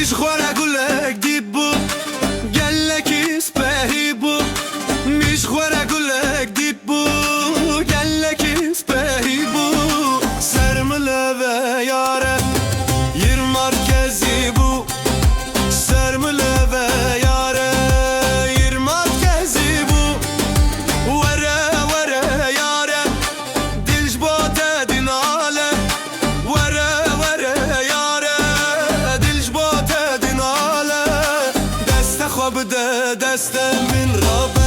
مش خوره گلک دیب بو گلک اسپهی بو مش خوره گلک دیب بو گلک اسپهی بو سرمله ve yare yer merkezi bu سرمله ve yare yer merkezi bu vere vere yare dilş bote dinale vere vere yare dilş bote dinale deste خواب ده دست من رابه